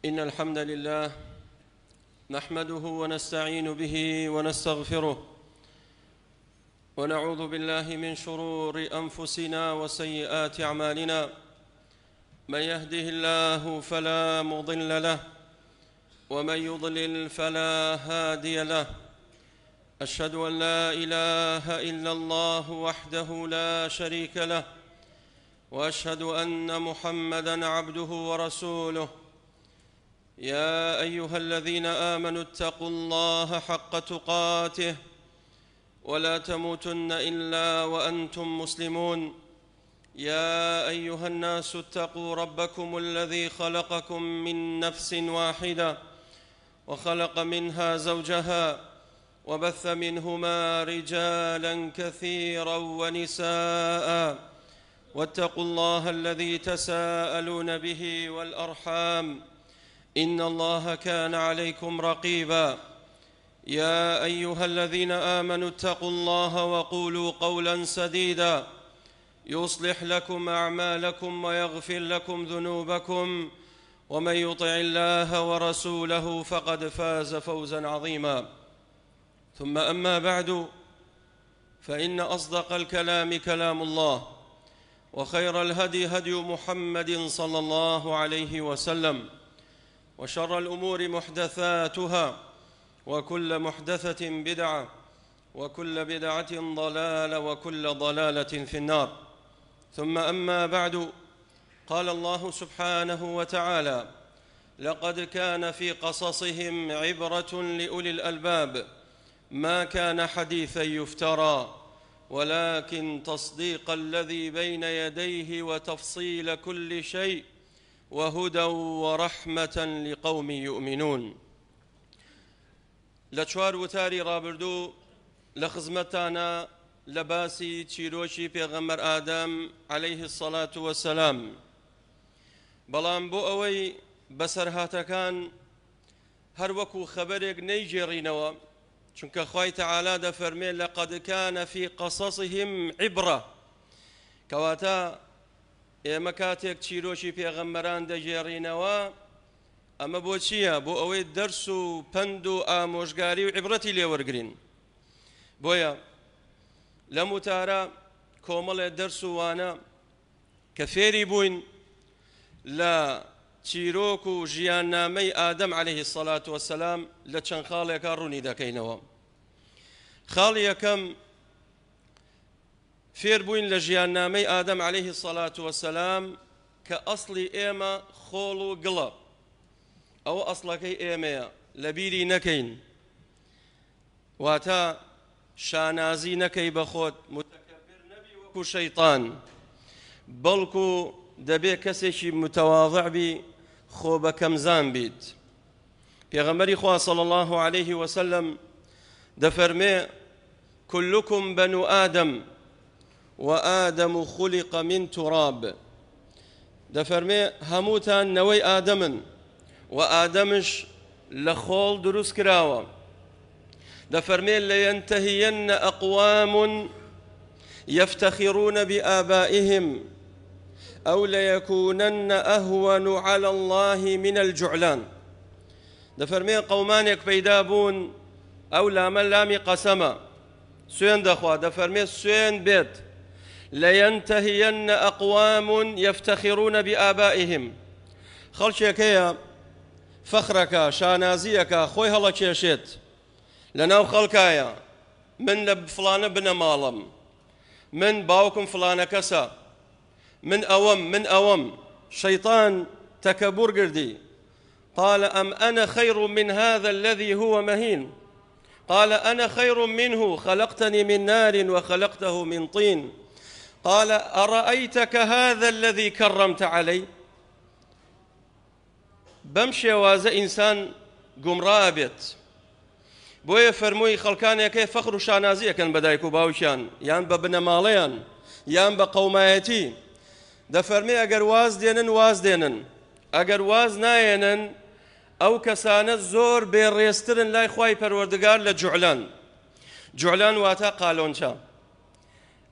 إن الحمد لله نحمده ونستعين به ونستغفره ونعوذ بالله من شرور أنفسنا وسيئات أعمالنا. من يهده الله فلا مضل له ومن يضلل فلا هادي له. أشهد أن لا إله إلا الله وحده لا شريك له وأشهد أن محمدًا عبده ورسوله. يا أيها الذين آمنوا اتقوا الله حق تقاته ولا تموتن إلا وأنتم مسلمون. يا أيها الناس اتقوا ربكم الذي خلقكم من نفس واحدة وخلق منها زوجها وبث منهما رجالا كثيرا ونساء واتقوا الله الذي تساءلون به والأرحام إن الله كان عليكم رقيبا. يا أيها الذين آمنوا اتقوا الله وقولوا قولا سديدا يصلح لكم أعمالكم ويغفر لكم ذنوبكم ومن يطع الله ورسوله فقد فاز فوزا عظيما. ثم أما بعد، فإن أصدق الكلام كلام الله وخير الهدي هدي محمد صلى الله عليه وسلم وشر الأمور محدثاتها وكل محدثة بدعة وكل بدعة ضلالة وكل ضلالة في النار. ثم أما بعد، قال الله سبحانه وتعالى: لقد كان في قصصهم عبرة لأولي الألباب ما كان حديثا يفترى ولكن تصديق الذي بين يديه وتفصيل كل شيء وهدى ورحمة لقوم يؤمنون. لچوار وتاري رابردو لخزمتانا لباسي تشيروشي پیغمبر آدم عليه الصلاة والسلام. بلان بو اوي بسرهاتكان هر وكو خبرك نيجيرينوا چونك خوي تعالى دا فرمي: لقد كان في قصصهم عبرة. كواتا ئێمە کاتێک چیرۆکی پێغەمبەران دەژێڕینەوە ئەمە بۆ چییە؟ بۆ ئەوەی دەرس و پند و ئامۆژگاری و عیبرەتی لێوەرگرین. بۆیە لەم وتارە کۆمەڵێ دەرس و وانە کە فێری بووین لە چیرۆک و ژیاننامەی ئادەم عەلەیهی السەڵات وەسەلام لە چەند خاڵێکە ڕوونی دەکەینەوە. خاڵی یەکەم فێر بووین لە ژیاننامەی ئادەم عەلەیهی السەڵات وەسەلام کە ئەسڵی ئێمە خۆڵ و گڵە. ئەوە ئەسڵەکەی ئێمەیە، لە بیری نەکەین. واتە شانازی نەکەی بە خۆت، متەکەبر نەبی وەکو شەیطان، بەڵکو دەبێ کەسێکی متەواضع بی، خۆ بە کەمزان بیت. پێغەمبەری خوا صلی الله عەلەیه وسەلەم دەفەرمێ: كلكم بنو آدم وآدم خلق من تراب. دەفەرمێ هەمووتان نەوەی ئادەمن و ئادەمش لە خۆڵ دروست کراوە. دەفەرمێ: لەينتهين أقوام يفتخرون بآبائهم أو ليكونن أهون على الله من الجعلان. دەفەرمێ قەومانێک پەیدا بوون، ئەو لامە لامی قەسەمە، سوێن دەخوا. دەفەرمێ سوێن بێت: لينتهين أقوام يفتخرون بآبائهم. خەڵکێک هەیە فەخرەکە، شانازیەکە، خۆی هەڵەکێشێت لەناو خەڵکایە: من لە فڵانە بنە ماڵم، من باوکم فڵانە کەسە، من ئەوەم. شەیطان تەکەبوڕ گردی. قال: أم أنا خير من هذا الذي هو مهين؟ قال: أنا خير منه، خلقتني من نار وخلقته من طين. قال: أرأيتك هذا الذي كرمت علي؟ بمشي واز إنسان گمڕا بێت. بۆیە فەرمووی خەڵکانێکەی فەخر و شانازیەکەن بە دایک و باوکیان، یان بە بنەماڵەیان، یان بە قەومایەتی. دەفەرمێ ئەگەر واز دێنن واز دێنن، ئەگەر واز نایێنن ئەو کەسانە زۆر بێڕێزترن لای خوای پەروەردگار لە جوعلان. جوعلان واتە قالۆنچە،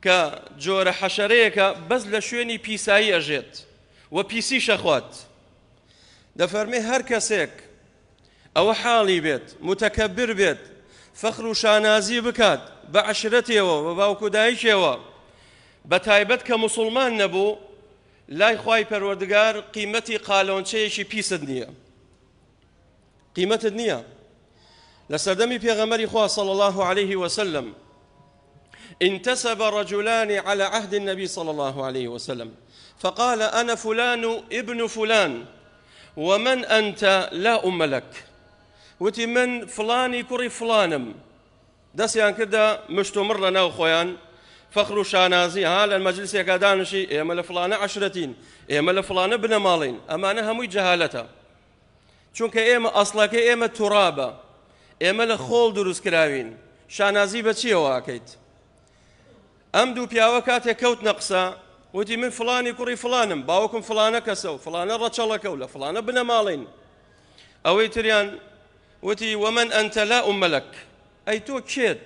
کە جۆرە حەشەرەیەکە بەس لە شوێنی پیسایی ئەژێت و پیسی شەخوات. دەفەرمێ هەر کەسێک ئەوە حاڵی بێت متەکەبر بێت فەخر و شانازی بکات بە عەشرەتێەوە بە باوکو دایکێەوە بە تایبەت کە موسڵمان نەبوو لای خوای پەروەردگار قیمەتی قالۆنچەیەکی پیست نییە قیمەتت نییە لە سەردەمی پێغەمبەری خوا صلی الله عليه وسلم انتسب رجلان على عهد النبي صلى الله عليه وسلم فقال أنا فلان ابن فلان ومن أنت لا أم لك وتي من فلاني كري فلانم دەستیان کردە مشتومڕ لە ناو خۆیان فەخر و شانازی ها لە مەجلیسێکا دانشی ئێمە لە فلانە عەشرەتین ئێمە لە فلانە بنەماڵین ئەمانە هەمووی جەهالەتە چونکە ئێمە ئەسڵەکەی ئێمە توڕابە ئێمە لە خۆڵ دروست کراوین شانازی بە چیەوە ئاکەیت ئەم دوو پیاوە کاتێک کەوتنە قسە وتی من فلانی کوڕی فلانم باوکم فلانە کەسە و فلانە ڕەچەڵەکە و لە فلانە بنەماڵین ئەوەی تریان وتی ومن أنت لا أم لك ئەی تۆ کێت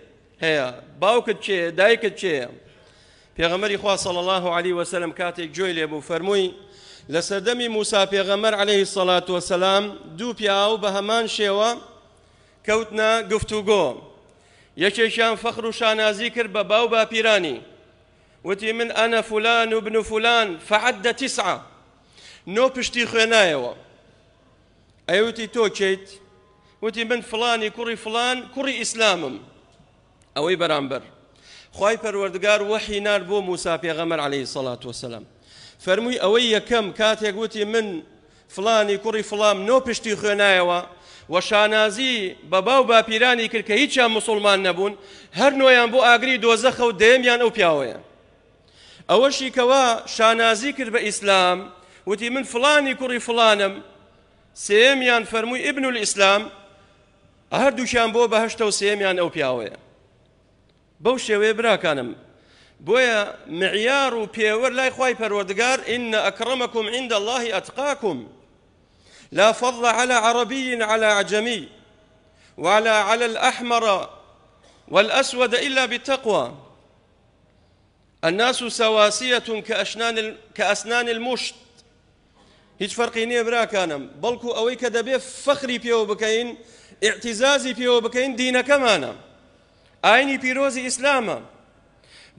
هەیە باوکت کێ دایکت کێیە پێغەمبەری خوا صلی الله عليه وسلم کاتێک گوێی لێبوو فەرمووی لە سەردەمی موسا پێغەمبەر عليه الصلاة والسلام دوو پیاو بە هەمان شێوە کەوتنە گفتوگۆ یەکێکیان فەخر و شانازی کرد بە باو باپیرانی وتی من أنا فلان ابن فلان فعد 9 نۆ پشتی خوێنایەوە ئەیوتی تۆ کێیت وتی من فلانی کوڕی فلان کوڕی ئیسلامم ئەوەی بەرامبەر خوای پەروەردگار وحی نار بۆ موسا پێغەمبەر عليه الصلاة والسلام فەرمووی ئەوەی یەکەم کاتێک وتی من فلانی کوڕی فلان نۆ پشتی خوێنایەوە و شانازی بە باو باپیرانی کرد کە هیچیان موسڵمان نەبوون هەر نۆیان بۆ ئاگری دۆزەخە و دەیەمیان ئەو پیاوەیە ئەوەشی کەوا شانازی کرد بە ئیسلام وتی من فلانی کوڕی فلانم سێمیان فەرمووی ئیبن الئیسلام هەردووشیان بۆ بەهەشتە و سێمیان ئەو پیاوەیە بەو شێوەیە براکانم بۆیە معیار و پێوەەر لای خوای پەروەردگار إن أكرمكم عند الله أتقاكم لا فضل على عربي على عجمي وعلى على الأحمر والأسود إلا بالتقوى الناس سواسية كأسنان المشط هیچ فەرقی نییە براکانم بەڵکو ئەوەی کە دەبێ فەخری پێوە بکەین ئیعتیزازی پێوە بکەین دینەکەمانە ئاینی پیرۆزی ئیسلامە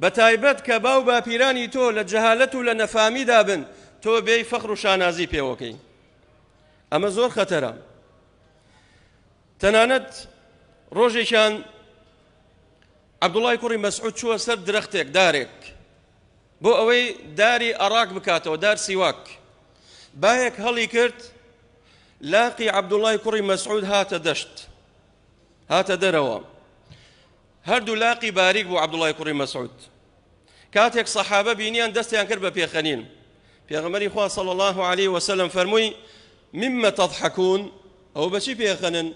بە تایبەت کە باو باپیرانی تۆ لە جەهالەت و لە نەفامیدا بن تۆ بێی فەخر و شانازی پێوەکەی ئەمە زۆر خەتەرە تەنانەت ڕۆژێکیان عەبدوڵای کوڕی مەسعود چووە سەر درەختێک دارێک بۆ ئەوەی داری ئەڕاک بکاتەوە دار سیواک باەک هەڵی کرد لاقی عەبدوڵای کوڕی مەسعود هاتە دەشت هاتە دەرەوە هەردوو لاقی باریک بوو عەبدوڵای کوڕی مەسعود کاتێک سەحابە بینیان دەستیان کرد بە پێخەنین پێغەمبەری خوا صلی الله عليه وسلم فەرمووی مما تضحكون ئەو بەچی پێخەنن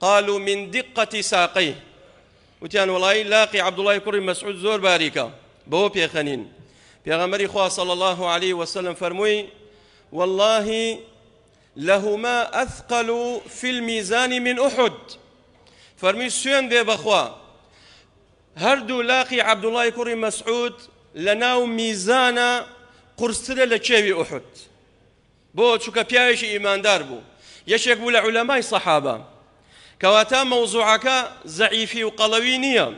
قالوا من دقة ساقيه وتیان وڵی لاقی عەبدوڵای کوڕی مەسعود زۆر باریکە بەوە پێخەنین پێغەمبەری خوا صلی الله عليه وسلم فەرمووی والله لهما أثقل في الميزان من أحد فرمي سوين بي بخوا هردو لاقي عبد الله كوري مسعود لناو ميزانا قرصر لكيوي أحد بو چوكا بيايش إيمان دار بو يشيك بو لعلماء صحابة كواتا موضوعك زعيفي وقلوي نية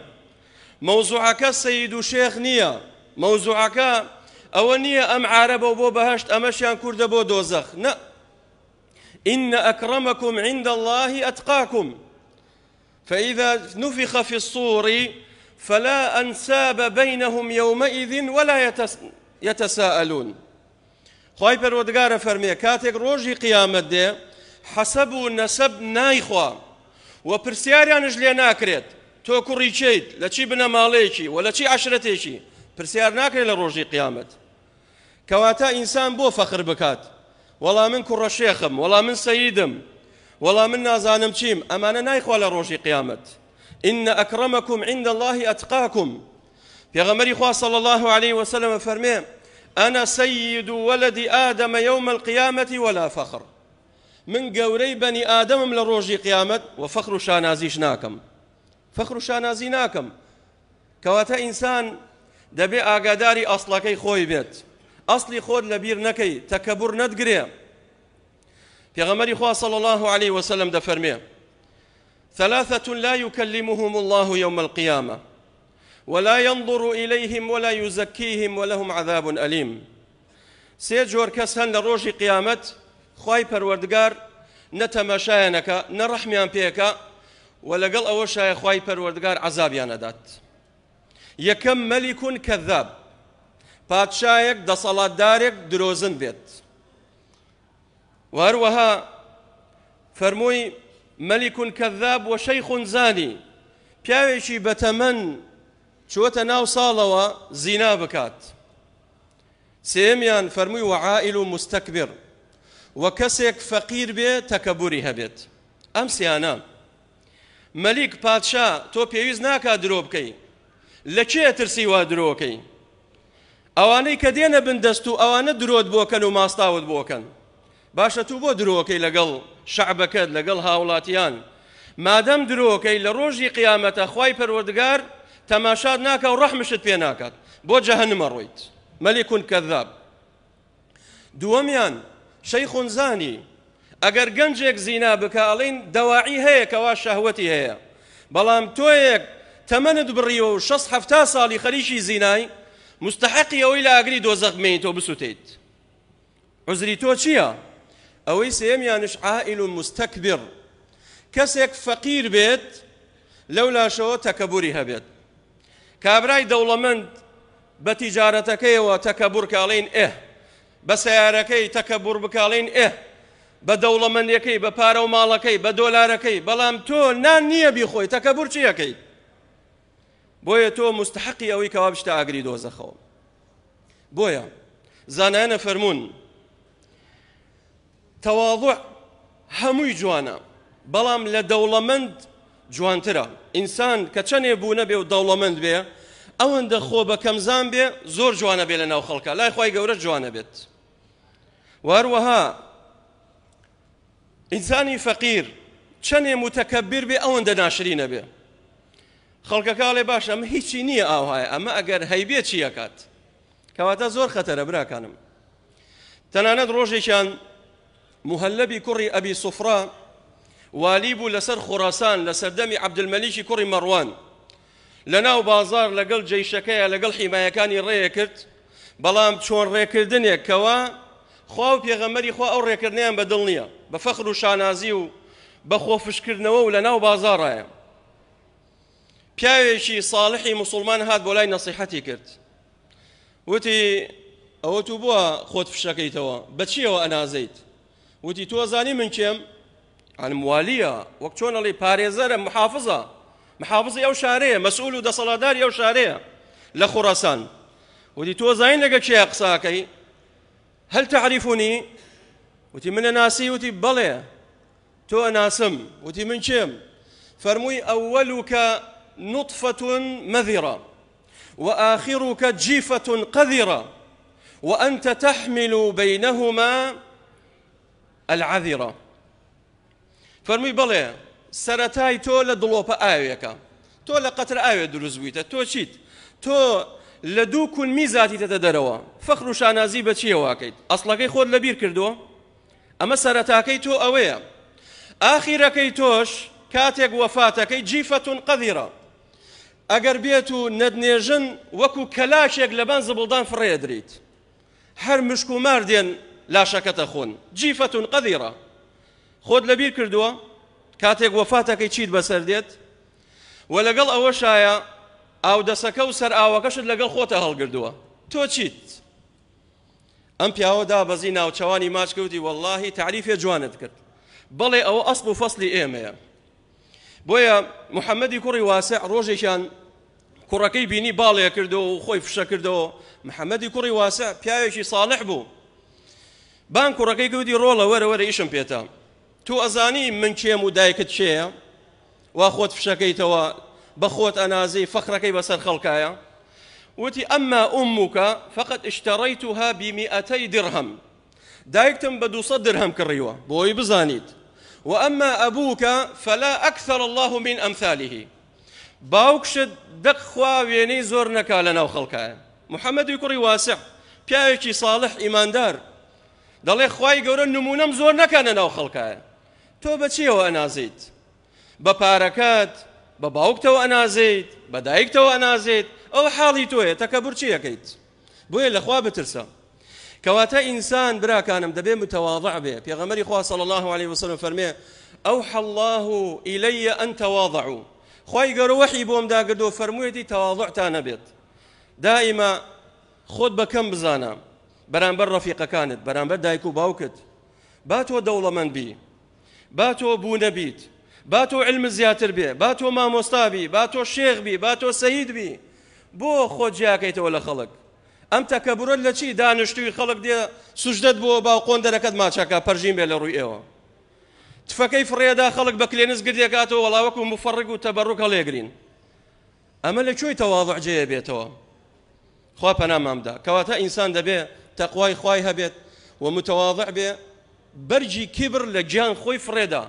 موضوعك سيد شيخ نية موضوعك أونية أم عربة وبو بهشت أمشيان كرد بو دوزخ نا إن أكرمكم عند الله أتقاكم فإذا نفخ في الصور فلا أنساب بينهم يومئذ ولا يتساءلون خواهي پروردگار فرمي كاتك روجي قيامت دي حسب نسب نايخوا وپرسياريانش لي ناكريت تو كوري چيت لچي بنا ماليشي ولا چي عشرتيشي پرسيار ناكري لروجي قيامت كواتا إنسان بو فخر بكات ولا من كر شيخم ولا من سيدم ولا من نازانم چيم أمانا نايخوا لروجي قيامت إن أكرمكم عند الله أتقاكم پیغمبری خوا صلى الله عليه وسلم فرمي أنا سيد ولد آدم يوم القيامة ولا فخر من قوري بني آدم لروجي قيامت وفخر شانازيش ناكم فخر شانازي ناكم كواتا إنسان دبي آقاداري أصلكي خوي بيت أصلي خود لبير نكي تكبر ندقري پێغەمبەری خوا صلى الله عليه وسلم دەفەرمێ ثلاثة لا يكلمهم الله يوم القيامة ولا ينظر إليهم ولا يزكيهم ولهم عذاب أليم. سێ جۆر کەس هەن لە ڕۆژی قیامەت خوای پەروەردگار نەتەماشایانەکە نەڕەحمیان پێەکە و لەگەڵ ئەوەشایە خوای پەروەردگار عەزابیان ئەدات. یەکەم مەلیکون کەذاب، پادشایەک دەسەڵاتدارێک درۆزن بێت. و هەروەها فەرمووی مەلیکون کەذاب و شەیخون زانی، پیاوێکی بەتەمەن چووەتە ناو ساڵەوە زینا بکات. سێمیان فەرمووی وعائل و مستەکبر، و کەسێک فەقیر بێ تەکەبوری هەبێت. ئەم سیانە مەلیک پادشا تۆ پێویست ناکات درۆ بکەی، لە کێ ترسی وا درۆکەی؟ ئەوانەی کە دێنە بندەست و ئەوانە درۆت بۆکەن و ماستاوت بۆکەن، باشە تو بۆ درۆکەی لەگەڵ شەعبەکەت لەگەڵ هاوڵاتیان؟ مادەم درۆکەی لە ڕۆژی قیامەتە خوای پەروەردگار تەماشات ناکە و ڕەحمشت پێ ناکات، بۆ جەهەنەمە ڕۆیت. مەلیکون کەذاب. دووەمیان شەیخون زانی، ئەگەر گەنجێک زینا بکە ئەڵێن دەواعی هەیە کەوا شەهوەتی هەیە، بەڵام تۆیەک تەمەنت بڕیەوە و 60-70 ساڵی خەریکی زینای مستحقی ئەوەی لە ئاگری دۆزەق بمێنیت تۆ بسووتیت. عوزری تۆ چییە؟ ئەوەی سێمیانش عائل و مستەکبر، کەسێک فەقیر بێت لەو لاشەوە تەکەبوری هەبێت. کابرای دەوڵەمەند بە تیجارەتەکەیەوە تەکەبور کاڵین ئێ، بە سیارەکەی تەکەبور بکاڵین ئێ، بە دەوڵەمەندیەکەی بە پارە و ماڵەکەی بە دۆلارەکەی، بەڵام تۆ نان نییە بیخۆی تەکەبور چیەکەی؟ بۆیە تۆ مستحقی ئەوەی کەوا بشتە ئاگری دۆزەخەوە. بۆیە زانایانە فەرموون تەواضوع هەمووی جوانە، بەڵام لە دەوڵەمەند جوانترە. ئینسان کە چەندێ بوو نەبێ و دەوڵەمەند بێ، ئەوەندە خۆ بە کەمزان بێ زۆر جوانە بێ لە ناو خەڵکە، لای خوای گەورە جوانە بێت. و هەروەها ئینسانی فەقیر چەندێ متەکەبیر بێ ئەوەندە ناشرینە بێ. خەڵکەکە ئەڵێ باش ئەمە هیچی نییە ئاوهایە، ئەمە ئەگەر هەیبێ چی ئەکات؟ کەواتە زۆر خەتەرە براکانم. تەنانەت ڕۆژێکیان مهەلەبی کوڕی ئەبی سوفرا والی بوو لەسەر خوراسان لە سەردەمی عەبدولمەلیکی کوڕی مەڕوان، لەناو بازار لەگەڵ جەیشەکەیە لەگەڵ حیمایەکانی ڕێیە کرد، بەڵام چۆن ڕێکردنێک کەوا خوا و پێغەمبەری خوا ئەو ڕێکردنیان بەدڵ نییە، بە فەخر و شانازی و بە خۆفشکردنەوە و لەناو بازاڕایە. پیاوێکی ساڵحی موسڵمان هات بۆ لای نەسیحەتی کرد، وتی ئەوە تو بووە خۆت فشەکەیتەوە، بەچیەوە ئەنازەیت؟ وتی تۆ زانی من کێم؟ عالموالیە، وەک چۆن ئەڵێ پارێزەرە، محافظە، محافظی ئەو شارەیە، مەسئول و دەسەڵاتداری ئەو شارەیە لە خوراسان. وتی تۆ زانین لەگە کێیە قساکەی؟ هەل تەعریفونی؟ وتی منە ناسی؟ وتی بەڵێ تۆ ئەناسم. وتی من کێم؟ فەرمووی ئەوەلوکە نطفة مذرة وآخرك جيفة قذرة وأنت تحمل بينهما العذرة. فەرمووی بەڵێ سەرەتای تۆ لە دڵۆپە ئاوێکە، تۆ لە قەتر ئاوێ دروست بوویتە، تۆ چیت؟ تۆ لە دوو کونمی زاتیتە دەرەوە، فەخر و شانازی بە چیە واکەیت؟ ئەسڵەکەی خۆت لەبیر کردووە؟ ئەمە سەرەتاکەی تۆ ئەوەیە. ئاخیرەکەی تۆش کاتێک وەفاتەکەی جیفەتون قەذیرە، ئەگەر بێت و نەدنێژن وەکو کەلاشێک لەبان زبڵدان فڕێدریت، هەر مشک و مار دێن لاشەکەتە خۆن. جیفەتون قەذیرە. خۆت لەبیر کردووە کاتێک وەفاتەکەی چیت بەسەر دێت؟ و لەگەڵ ئەوەشایە ئاودەسەکە و سەر ئاوەکەشت لەگەڵ خۆتە هەڵگردووە، تۆ چیت؟ ئەم پیاوە دابەزی ناوچەوانی ماچ کەوتی وەڵڵاهی تعریفێ جوانت کرد، بەڵێ ئەوە ئەسڵ و فەسلی ئێمەیە. بۆیە محەممەدی کوڕی واسع ڕۆژێکیان کوڕەکەی بینی باڵێ کردەوە و خۆی فشە کردەوە. محەممەدی کوڕی واسع پیاوێکی ساڵح بوو، بان کوڕەکەی کەوتی ڕۆڵە وەرە وەرە ئیشم پێتە، تو ئەزانی من کێم و دایکت چێیە؟ وا خۆت فشەکەیتەوە بە خۆت ئەنازی فەخرەکەی بەسەر خەڵکایە. وتی ئەمما ئوموکە فەقەت اشتەڕەیتوها ب200 درهم، دایکتم بە 200 درهم کڕیوە بۆی بزانیت. وأما أبوك فلا أكثر الله من أمثاله، باوكشت دق خواويني زور نكالنا وخلقها. محمد يكري واسع، پیاوێکی صالح ئیماندار دەڵێ خوای گەورە نمونەم زۆر نەکەنە ناو خەڵکایە. تۆ بەچیەوە ئەنازیت؟ بە پارەکەت، بە باوکتەوە ئەنازیت، بە دایکتەوە ئەنازیت، ئەو حاڵی تۆیە، تەکەبور چی یەکەیت؟ بۆیە لەخوا بترسە. کەواتە ئینسان براکانم دەبێ متەواضع بێ. پێغەمبەری خوا صلی الله عليه وسلم فەرمێ ئەوحى الله إلي أن تواضعوا. خوای گەورە وحی بۆم داگردو فەرموویەتی تەواضعتان نەبێت. دائما خۆت بەکەم بزانە بەرامبەر ڕەفیقەکانت، بەرامبەر دایک و باوکت. با تۆ دەوڵەمەند بی، با تۆ بوو نەبیت، با تۆ علم زیاتر بێ، با تۆ مامۆستا بی، با تۆ شێخ بی، با تۆ سەید بی. بۆ خۆت جیاکەیتەوە لە خەڵک. ئەم تەکەبورە لە چی؟ دانیشتووی خەڵک دێ سوژدەت بۆ باو قۆندەرەکەت ماچەکە پەرژین بێ لە ڕووی ئێوە. تفەکەی فڕێدا خەڵک بە کلێنس گردێکاتەوە وەڵاوەک و مفەڕق و تەبەڕوک هەڵێگرین. ئەمە لەکوێی تەواضع جێ بێتەوە؟ خوا پەنامامدا. کەواتە ئینسان دەبێ تەقوای خوای هەبێت و متەواضع بێ. بەرجی کیبر لە گیان خۆی فڕێدا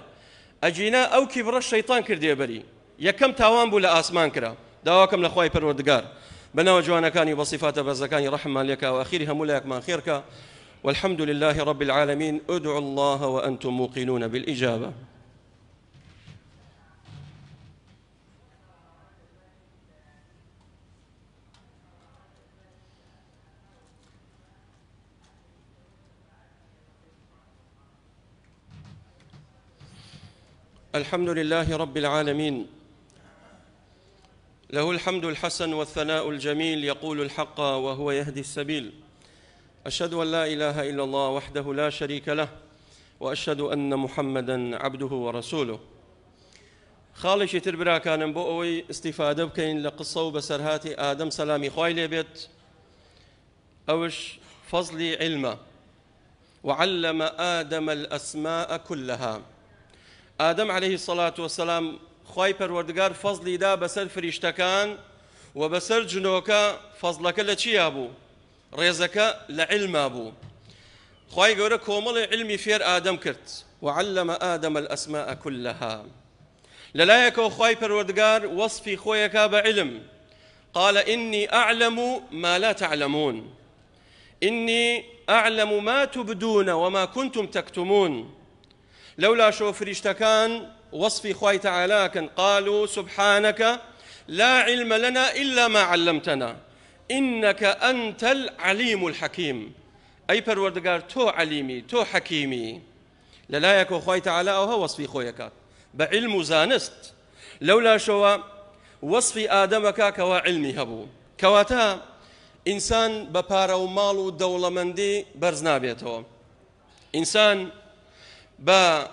ئەجینا ئەو کیبرە شەیطان کردێ بەری. یەکەم تاوان بوو لە ئاسمان کرا. داواکەم لە خوای پەروەردگار بناو جوانەکانی و بەصیفاتە بەرزەکانی ڕەحممان لێکا و ئەخیری هەموو لایەکمان خێرکە. والحمد لله رب العالمين. ادعوا الله وأنتم موقنون بالإجابة. الحمد لله رب العالمين، له الحمد الحسن والثناء الجميل، يقول الحق وهو يهدي السبيل. أشهد أن لا إله إلا الله وحده لا شريك له، وأشهد أن محمدا عبده ورسوله. خاڵێکی تر براکانم بۆ ئەوەی استیفادە بکەین لە قسە و بەسەرهاتی ئادەم سەلامی خوای لێبێت. ئەوش فەزلی علمە. وعلم آدم الأسماء كلها. آدم عليه الصلاة والسلام خوای پەروەردگار فەزلی دا بەسەر فریشتەکان و بەسەر جنۆکە. فەزلەکە لە چیا بوو؟ ڕێزەکە لە علما بوو. خوای گەورە کۆمەڵی علمی فێر ئادەم کرد. وعلم آدم الأسماء كلها. لەلایەکەوە خوای پەروەردگار وەصفی خۆیەکا بە علم. قال إني أعلم ما لا تعلمون. إني أعلم ما تبدون وما كنتم تكتمون. لولا شو فريشتكان وصفي خوي تعالى كان قالوا سبحانك لا علم لنا إلا ما علمتنا إنك أنت العليم الحكيم. أي پروردگار تو عليمي تو حكيمي. للا يكو خوي تعالى أو هو وصفي خويك بعلم زانست. لولا شو وصفي آدمك كوا علمي هبو. كواتا إنسان بپارە و ماڵ و دەوڵەمەندی بەرز نابێتەوە. ئینسان بە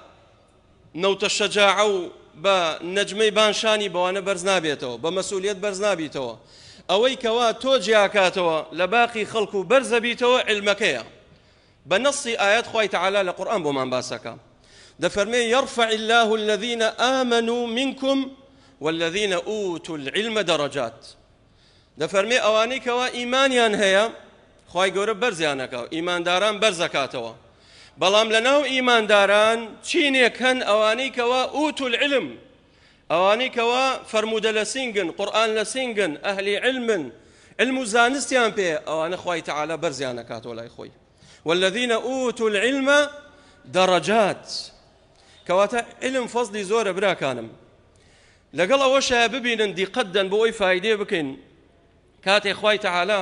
نەوتە شەجاعە و بە نەجمەی بانشانی بەوانە بەرز نابێتەوە، بە مەسئولیەت بەرز نابیتەوە. ئەوەی کەوا تۆ جیاکاتەوە لە باقی خەڵک و بەرزە بیتەوە علمەکەیە. بە نەسی ئاەت خوای تەعالا لە قورئان بۆمان باسەکە. دەفەرمێ يرفع الله الذين آمنوا منكم والذين أوتوا العلم درجات. دەفەرمێ ئەوانەی کەوا ئیمانیان هەیە خوای گەورە بەرزیانەکە، ئیمانداران بەرزەکاتەوە. بەڵام لەناو ئیمانداران چینێک هەن ئەوانەی کەوا ئوتوا العلم، ئەوانەی کەوا فەرموودە لە سینگن، قورئان لە سینگن، ئەهلی علمن، علم و زانستیان پێ، ئەوانە خوای تەعالا بەرزیانەکاتەوە لای خۆی. والذين أوتوا العلم درجات. کەواتە علم فەزلی زۆرە براکانم. لەگەڵ ئەوەشە ببینن دیقەتدەن بۆ ئەوی فایدێ بکەین. کاتێک خوای تەعالا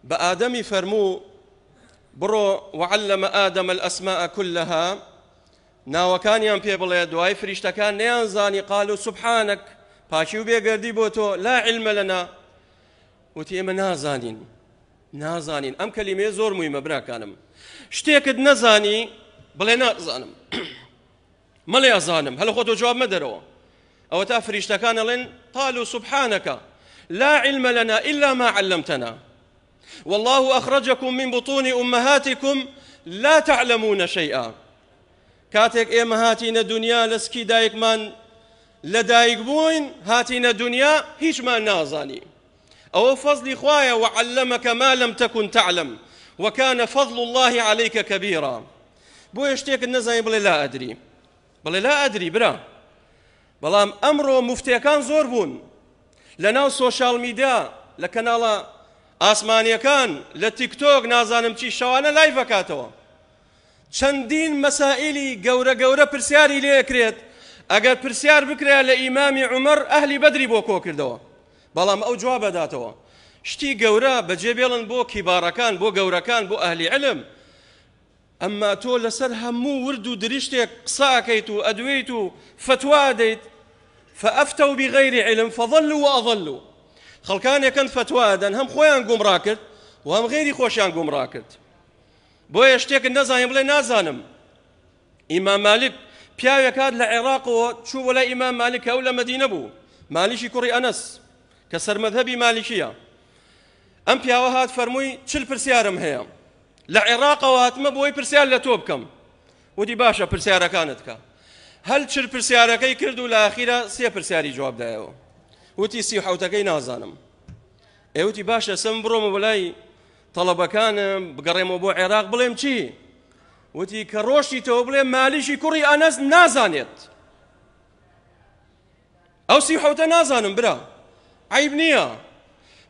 بە ئادەمی فەرموو بڕۆ وعلم آدم الأسماء كلها، ناوەکانیان پێ بڵێ، دوای فریشتەکان نەیانزانی. قالوا سبحانك، پاکی و بێگەردی بۆ تۆ، لا علم لنا، وتی ئێمە نازانین. ئەم کەلیمەیە زۆر موهیمە براکانم. شتێکت نەزانی بڵێ نازانم، مەڵێ ئەزانم، هەلە خۆتۆ جواب مەدەرەوە. ئەوە تا فریشتەکان ئەڵێن قالوا سبحانك لا علم لنا إلا ما علمتنا والله أخرجكم من بطون أمهاتكم لا تعلمون شيئا. كاتك إيما هاتينا دنيا لسكي دايك من لدايك بوين، هاتينا دنيا هيش ما نازاني. أو فضل خوايا وعلمك ما لم تكن تعلم وكان فضل الله عليك كبيرا. بو يشتيك النزاني بلي لا أدري برا. بلام أمرو مفتيكان زور بون لناو سوشال ميديا لكنالا ئاسمانیەکان لە تیکتۆک نازانم چی شەوانە لایڤەکاتەوە. چەندین مەسائیلی گەورە گەورە پرسیاری لێکرێت ئەگەر پرسیار بکرێت لە ئیمامی عومەر ئەهلی بەدری بۆ کۆ کردەوە بەڵام ئەو جواب بداتەوە شتی گەورە بەجێ بێڵن بۆ کیبارەکان بۆ گەورەکان بۆ ئەهلی علم ئەمما تۆ لەسەر هەموو ورد و دریشتێک قساکەیت و ئەدوێیت و فتوا دەیت فأفتوا بغير علم فضلوا وأضلوا خەڵکانێکن فتوا دەن هەم خۆیان گومڕا کرد و هەم غێری خۆشیان گومڕا کرد بۆیە شتێکت نەزانم بڵێ نازانم ئیمام مالک پیاوێک هات لە عێراقەوە چوو بۆ لای ئیمام مالک ئەو لە مەدینە بوو مالیشی کوڕی ئەنەس کە سەرمەذهەبی مالیکیە ئەم پیاوە هات فەرمووی چل پرسیارم هەیە لە عێراقەوە هاتمە بۆی پرسیار لە تۆ بکەم وتی باشە پرسیارەکانت کە هەل چل پرسیارەکەی کرد و لە ئاخیرە سێ پرسیاری جواب دایەوە وتی سی حوتەکەی نازانم ئێوتی باشە سم بڕۆمە بەلای تەڵەبەکانم بگەڕێمەوە بۆ عێراق بڵێم چی وتی کە ڕۆشتیتەوە بڵێ مالیشی کوڕی ئەنەس نازانێت ئەو سی حوتە نازانم برا عیب نییە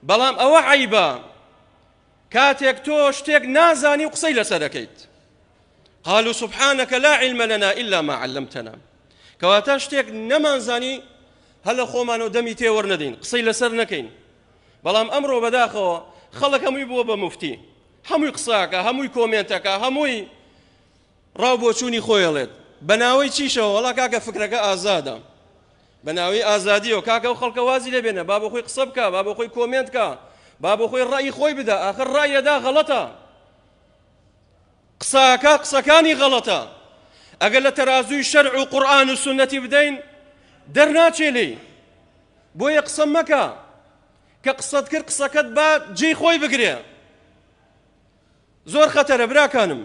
بەڵام ئەوە عیبە کاتێک تۆ شتێک نازانی و قسەی لەسەر دەکەیت قالوا سبحانك لا علم لنا إلا ما علمتنا کەواتە شتێک نەمانزانی هەلە خۆمانەوە دەمی تێوەرنەدەین قسەی لەسەر نەکەین بەڵام ئەمڕۆ بەداخەوە خەڵک هەمووی بووە بە موفتی هەمووی قساکە هەمووی کۆمێنتەکە هەمووی ڕاو بۆچوونی خۆیڵێت بەناوەی چیشەوە وەڵا کاکە فکرەکە ئازادە بەناوەی ئازادیەوە کاکە و خەڵکە وازی لێبێنە با بۆ خۆی قسە بکە با بۆ خۆی کۆمێنت بکە با بۆ خۆی ڕای خۆی بدە ئاخر ڕایەدا غەڵەتە قساکە قسەکانی غەڵەتە ئەگەر لە تەرازووی شەرع و قورئان و سونەتی بدەین دەرناچێ لێی بۆیە قسە مەکە کە قسەت کرد قسەکەت با جێی خۆی بگرێ زۆر خەتەرە براکانم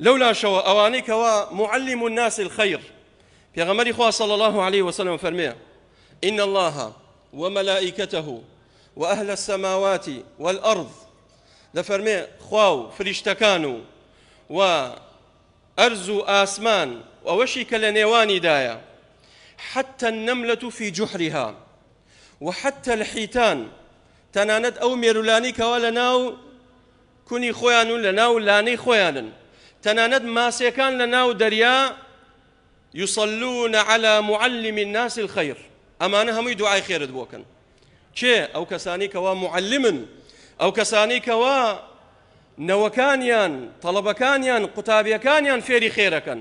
لەولاشەوە ئەوانەی کەوا معلم الناس الخير پێغەمبەری خوا صلى الله عليه وسلم فەرمێ إن الله وملائكته وأهل السماوات والأرض دەفەرمێ خوا و فریشتەکان و ئەرز و ئاسمان ئەوەشی کە لە نێوانیدایە حتى النملة في جحرها وحتى الحيتان تەنانەت ئەو مێرولانی کەوا لەناو کونی خۆیان و لەناو لانەی خۆیانن تەنانەت ماسیەکان لەناو دەریا يصلون على معلم الناس الخير ئەمانە هەمووی دوعای خێرت بۆکەن کێ ئەو کەسانی کەوا معلمن ئەو کەسانی کەوا نەوەکانیان تەڵەبەکانیان قوتابیەکانیان فێری خێرەکەن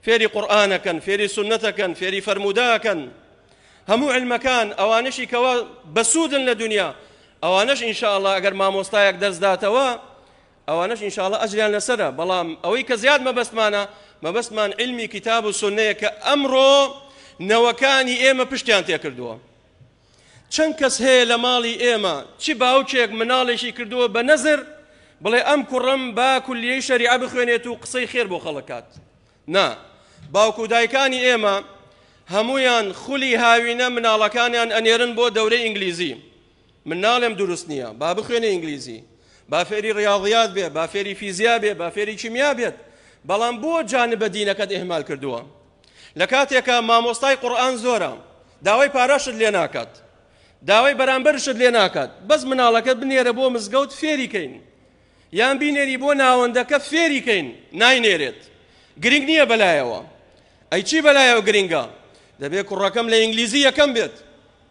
فێری قورئانەکەن فێری سونەتەکەن فێری فەرموداکەن هەموو علمەکان ئەوانشی کەوا بەسوودن لە دنیا ئەوانش ئینشاءالله ئەگەر مامۆستایەک دەرس داتەوە ئەوانش ئینشاءالله ئەجریان لەسەرە بەڵام ئەوەی کە زیاد مەبەستمانە مەبەستمان علمی کتاب و سونەیە کە ئەمڕۆ نەوەکانی ئێمە پشتیان تێ کردووە چەند کەس هەیە لە ماڵی ئێمە چی باوچێک مناڵێکی کردووە بە نەزر بڵێ ئەم کوڕم با کولیەی شەریعە بخوێنێت و قسەی خێر بۆ خەڵکات نا باوکو دایکانی ئێمە هەمویان خولی هاوینە مناڵەکانیان ئەنێرن بۆ دەورەی ئینگلیزی من ناڵێم دروست نییە با بخوێنێ ئینگلیزی با فێری ڕیاضیات بێ با فێری فیزیا بێ با فێری کیمیا بێت بەڵام بۆ جانبە دینەکەت ئێهمال کردووە لە کاتێکە مامۆستای قورئان زۆرە داوای پاراشت لێ ناکات داوای بەرامبەرشت لێ ناکات بەس مناڵەکەت بنێرە بۆ مزگەوت فێری کەین یان بینێری بۆ ناوەندەکە فێری کەین ناینێرێت گرنگ نییە بەلایەوە ئەی چی بەلایەوە گرنگە دەبێت کوڕەکەم لە ئینگلیزی یەکەم بێت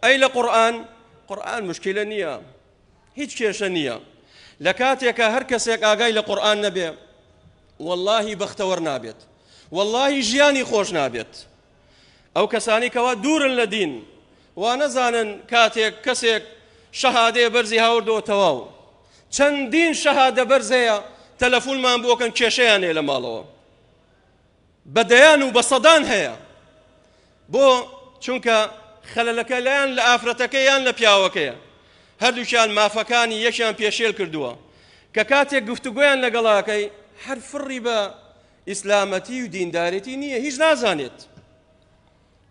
ئەی لە قورئان مشکلە نییە هیچ کێشە نییە لە کاتێکە هەر کەسێک ئاگای لە قورئان نەبێ واللهی بەختەوەر نابێت واللهی ژیانی خۆش نابێت ئەو کەسانی کەوا دوورن لە دین وا نەزانن کاتێک کەسێک شەهادەیە بەرزی هاوردەوە تەواو چەندین شەهادە بەرزەیە تەلەفۆنمان بۆکەن کێشەیان هەیە لە ماڵەوە بەدەیان و بە سەدان هەیە بۆ چونکە خەلەلەکە لایەن لە ئافرەتەکەی یان لە پیاوەکەیە هەردووکیان مافەکانی یەکیان پێشێل کردووە کە کاتێک گفتوگۆیان لەگەڵاکەی هەر فڕی بە ئیسلامەتی و دیندارێتی نییە هیچ نازانێت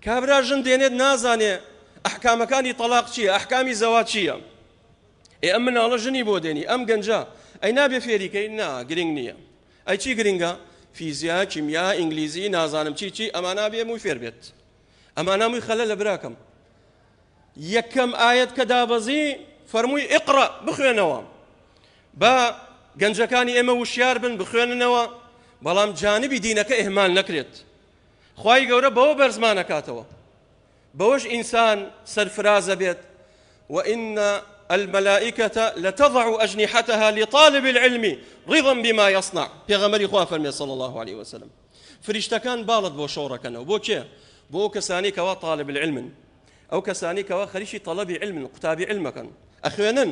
کابرا ژن دێنێت نازانێ ئەحکامەکانی تەلاق چییە ئەحکامی زەواج چییە ئەم مناڵە ژنی بۆ دێنی ئەم گەنجە ئەی نابێ فێریکەی نا گرنگ نییە ئەی چی گرنگە فیزیا کیمیا ئینگلیزی نازانم چی ئەمان نابێ مووی فێر بێت ئەمان نامووی خەلە لە براکەم یەکەم ئاەت کە دابەزی فەرمووی ئیقڕە بخوێنەوە با گەنجەکانی ئێمە وشیار بن بخوێننەوە بەڵام جانبی دینەکە ئێهمال نەکرێت. خوای گەورە بەوە بەرزمان نەکاتەوە، بەوەش ئینسان سەرفرازە بێت. وإن الملائكة لتضع أجنحتها لطالب العلم رضا بما يصنع. پێغەمبەری خوا فەرمێ صلى الله عليه وسلم فریشتەکان باڵت بۆ شۆڕەکەنەوە. بۆ چێ؟ بۆ کەسانی کەوا طالب العلمن، ئەو کەسانی کەوا خەریکی طەلەبی علمن، قوتابی علمەکەن، ئەخوێنن.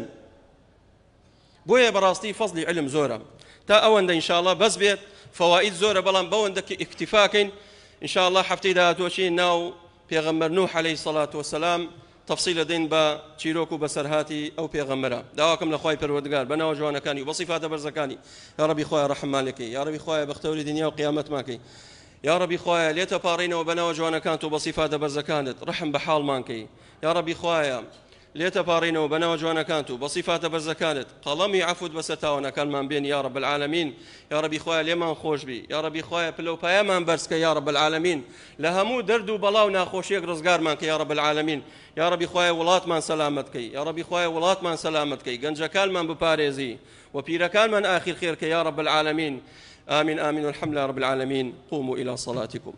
بۆیە بەڕاستی فەزلی علم زۆرە. تا ئەوەندە ئینشاءالله بەس بێت، فەوائید زۆرە، بەڵام بەوەندە ئیکتیفاکەین. ئینشاءالله هەفتەی داهاتووەچی ناو پێغەمبەر نوح عليه الصلاة والسلام تفصيل دين با چیرۆک و بەسەرهاتی ئەو پێغەمبەرە. داواکەم لە خوای پەروەردگار بەناو جوانەکانی و بەصیفاتە بەرزەکانی یا ربی خوای ڕەحمانێکی، یا ربی خوای بەختەوری دنیا و قیامەت ماکەی، یا ربی خوای لێتە پاڕینەوە بەناو جوانەکان و بەصیفاتە بەرزەکانت، ڕەحم بە حاڵمانکەی، یا ربی خوای لێتە پاڕینەوە بەناو جوانەکان و بەصیفاتە بەرزەکانت، قەڵەمی عەفوت بەسەر تاوانەکانمان بێن یا رب العالمین. یا ربی خوای لێمان خۆش بی، یا ربی خوای پلەپایەمان بەرزکە یا رب العالمین، لە هەموو دەرد و بەڵاو ناخۆشیەک ڕزگارمان کە یا رب العالمین. یا ربی خوای وڵاتمان سەلامەت کەی، یا ربی خوای وڵاتمان سەلامەت کەی، گەنجەکانمان بپارێزی و پیرەکانمان ئاخر خێر کە یا رب العالمین. آمين آمين والحمد لله رب العالمين. قوموا إلى صلاتكم.